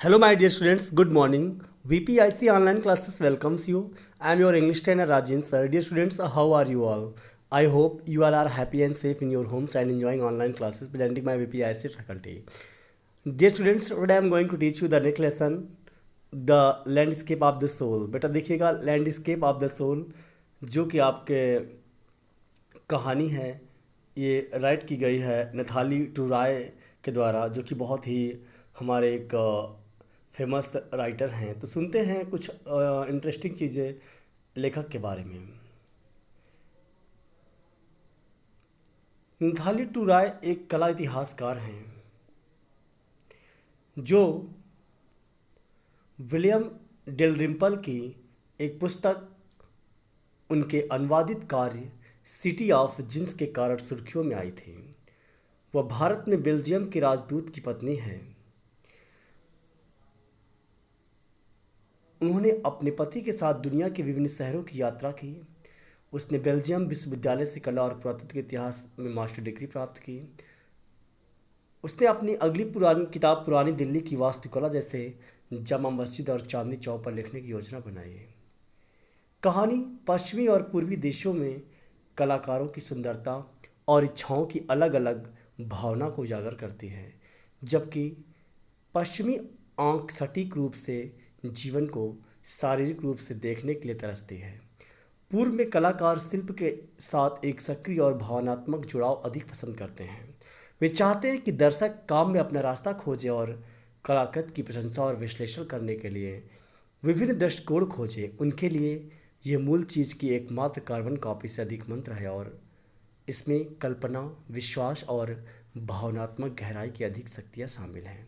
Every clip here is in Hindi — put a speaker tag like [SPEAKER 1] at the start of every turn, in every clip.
[SPEAKER 1] Hello, my dear students. Good morning. VPIC online classes welcomes you. I am your English trainer Rajin sir. Dear students, how are you all? I hope you all are happy and safe in your homes and enjoying online classes presenting by VPIC faculty. Dear students, today I am going to teach you the next lesson, the landscape of the soul. बेटा देखिएगा लैंडस्केप ऑफ द सोल जो कि आपके कहानी है, ये राइट की गई है नथाली टूराय के द्वारा, जो कि बहुत ही हमारे एक फेमस राइटर हैं। तो सुनते हैं कुछ इंटरेस्टिंग चीज़ें लेखक के बारे में। नथाली टूराय एक कला इतिहासकार हैं जो विलियम डेलरिम्पल की एक पुस्तक, उनके अनुवादित कार्य सिटी ऑफ जिन्स के कारण सुर्खियों में आई थी। वह भारत में बेल्जियम के राजदूत की पत्नी हैं। उन्होंने अपने पति के साथ दुनिया के विभिन्न शहरों की यात्रा की। उसने बेल्जियम विश्वविद्यालय से कला और पुरातत्व के इतिहास में मास्टर डिग्री प्राप्त की। उसने अपनी अगली पुरानी किताब पुरानी दिल्ली की वास्तुकला जैसे जामा मस्जिद और चांदनी चौक पर लिखने की योजना बनाई। कहानी पश्चिमी और पूर्वी देशों में कलाकारों की सुंदरता और इच्छाओं की अलग अलग भावना को उजागर करती है, जबकि पश्चिमी आंख सटीक रूप से जीवन को शारीरिक रूप से देखने के लिए तरसती है। पूर्व में कलाकार शिल्प के साथ एक सक्रिय और भावनात्मक जुड़ाव अधिक पसंद करते हैं। वे चाहते हैं कि दर्शक काम में अपना रास्ता खोजे और कलाकृति की प्रशंसा और विश्लेषण करने के लिए विभिन्न दृष्टिकोण खोजे। उनके लिए यह मूल चीज़ की एकमात्र कार्बन कॉपी से अधिक मंत्र है और इसमें कल्पना, विश्वास और भावनात्मक गहराई की अधिक शक्तियाँ शामिल हैं।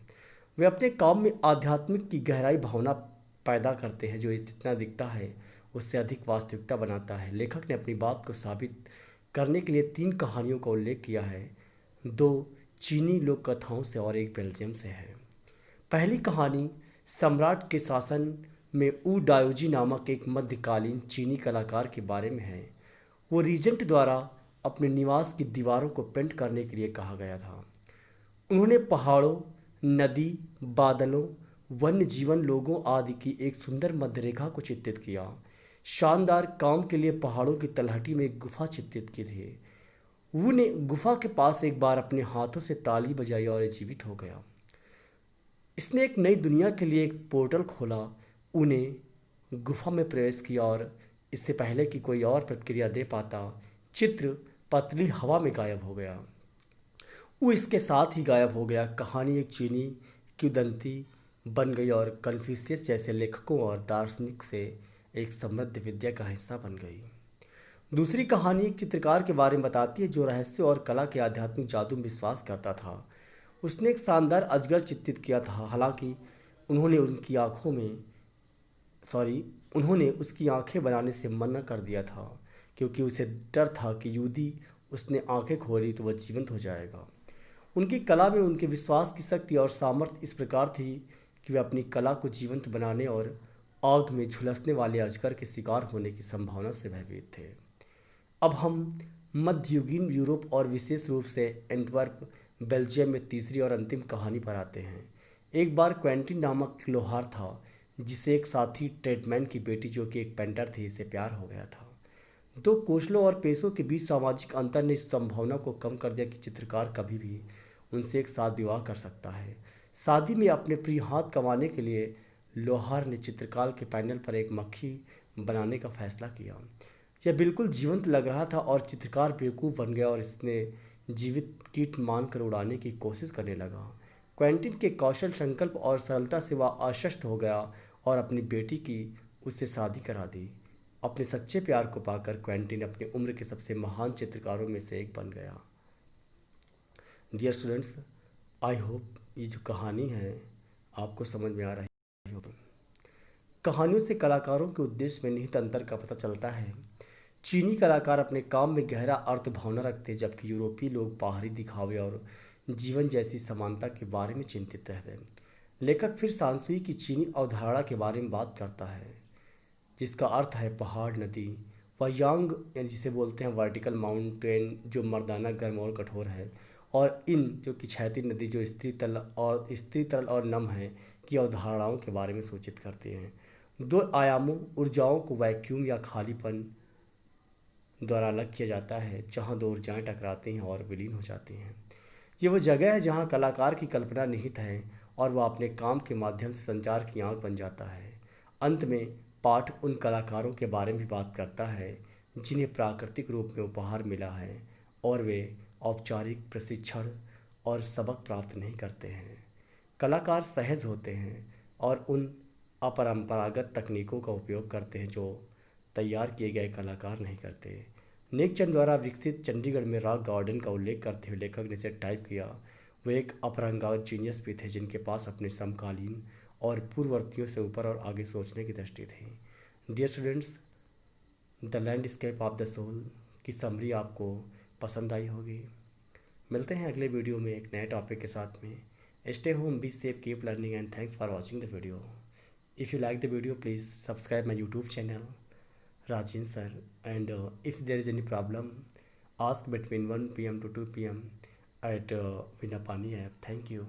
[SPEAKER 1] वे अपने काम में आध्यात्मिक की गहराई भावना पैदा करते हैं, जो जितना दिखता है उससे अधिक वास्तविकता बनाता है। लेखक ने अपनी बात को साबित करने के लिए 3 कहानियों का उल्लेख किया है, 2 चीनी लोक कथाओं से और 1 बेल्जियम से है। पहली कहानी सम्राट के शासन में ऊ डायोजी नामक एक मध्यकालीन चीनी कलाकार के बारे में है। वो रीजेंट द्वारा अपने निवास की दीवारों को पेंट करने के लिए कहा गया था। उन्होंने पहाड़ों, नदी, बादलों, वन्य जीवन, लोगों आदि की एक सुंदर मध्यरेखा को चित्रित किया। शानदार काम के लिए पहाड़ों की तलहटी में एक गुफा चित्रित की थी। वू ने गुफा के पास एक बार अपने हाथों से ताली बजाई और जीवित हो गया। इसने एक नई दुनिया के लिए एक पोर्टल खोला। उन्हें गुफा में प्रवेश किया और इससे पहले कि कोई और प्रतिक्रिया दे पाता, चित्र पतली हवा में गायब हो गया। वो इसके साथ ही गायब हो गया। कहानी एक चीनी किंवदंती बन गई और कन्फ्यूशियस जैसे लेखकों और दार्शनिक से एक समृद्ध विद्या का हिस्सा बन गई। दूसरी कहानी एक चित्रकार के बारे में बताती है जो रहस्य और कला के आध्यात्मिक जादू में विश्वास करता था। उसने एक शानदार अजगर चित्रित किया था, हालांकि उन्होंने उसकी आंखें बनाने से मना कर दिया था, क्योंकि उसे डर था कि यदि उसने आंखें खोली तो वह जीवंत हो जाएगा। उनकी कला में उनके विश्वास की शक्ति और सामर्थ्य इस प्रकार थी कि वे अपनी कला को जीवंत बनाने और आग में झुलसने वाले अजगर के शिकार होने की संभावना से भयभीत थे। अब हम मध्ययुगीन यूरोप और विशेष रूप से एंटवर्प, बेल्जियम में तीसरी और अंतिम कहानी पर आते हैं। एक बार क्वेंटिन नामक लोहार था, जिसे एक साथी ट्रेडमैन की बेटी, जो कि एक पेंटर थी, से प्यार हो गया था। 2 कौशलों और पेशों के बीच सामाजिक अंतर ने इस संभावना को कम कर दिया कि चित्रकार कभी भी उनसे एक साथ विवाह कर सकता है। शादी में अपने प्रिय हाथ कमाने के लिए लोहार ने चित्रकार के पैनल पर एक मक्खी बनाने का फैसला किया। यह बिल्कुल जीवंत लग रहा था और चित्रकार बेवकूफ़ बन गया और इसने जीवित कीट मानकर उड़ाने की कोशिश करने लगा। क्वेंटिन के कौशल, संकल्प और सरलता से वह आश्वस्त हो गया और अपनी बेटी की उससे शादी करा दी। अपने सच्चे प्यार को पाकर क्वेंटिन अपनी उम्र के सबसे महान चित्रकारों में से एक बन गया। डियर स्टूडेंट्स, आई होप ये जो कहानी है आपको समझ में आ रही होगी। कहानियों से कलाकारों के उद्देश्य में निहित अंतर का पता चलता है। चीनी कलाकार अपने काम में गहरा अर्थ भावना रखते, जबकि यूरोपीय लोग बाहरी दिखावे और जीवन जैसी समानता के बारे में चिंतित रहते। लेखक फिर सांसुई की चीनी अवधारणा के बारे में बात करता है, जिसका अर्थ है पहाड़, नदी। वह यांग, जिसे बोलते हैं वर्टिकल माउंटेन, जो मर्दाना, गर्म और कठोर है, और इन जो कि क्षैतिज नदी जो स्त्री तरल और नम है की अवधारणाओं के बारे में सूचित करती हैं। दो आयामों ऊर्जाओं को वैक्यूम या खालीपन द्वारा अलग किया जाता है, जहाँ दो ऊर्जाएं टकराती हैं और विलीन हो जाती हैं। ये वो जगह है जहाँ कलाकार की कल्पना निहित है और वह अपने काम के माध्यम से संचार की आंख बन जाता है। अंत में पाठ उन कलाकारों के बारे में भी बात करता है जिन्हें प्राकृतिक रूप में उपहार मिला है और वे औपचारिक प्रशिक्षण और सबक प्राप्त नहीं करते हैं। कलाकार सहज होते हैं और उन अपरंपरागत तकनीकों का उपयोग करते हैं जो तैयार किए गए कलाकार नहीं करते। नेकचंद द्वारा विकसित चंडीगढ़ में रॉक गार्डन का उल्लेख करते हुए लेखक ने इसे टाइप किया। वे एक अपरंपरागत जीनियस भी थे जिनके पास अपने समकालीन और पूर्ववर्तियों से ऊपर और आगे सोचने की दृष्टि थी। Dear students, the landscape of the soul की समरी आपको पसंद आई होगी। मिलते हैं अगले वीडियो में एक नए टॉपिक के साथ में। Stay home, be safe, keep learning and thanks for watching the video. If you like the video, please subscribe my YouTube channel, Rajin sir. And if there is any problem, ask between 1 p.m. to 2 p.m. at Vinapani app. Thank you.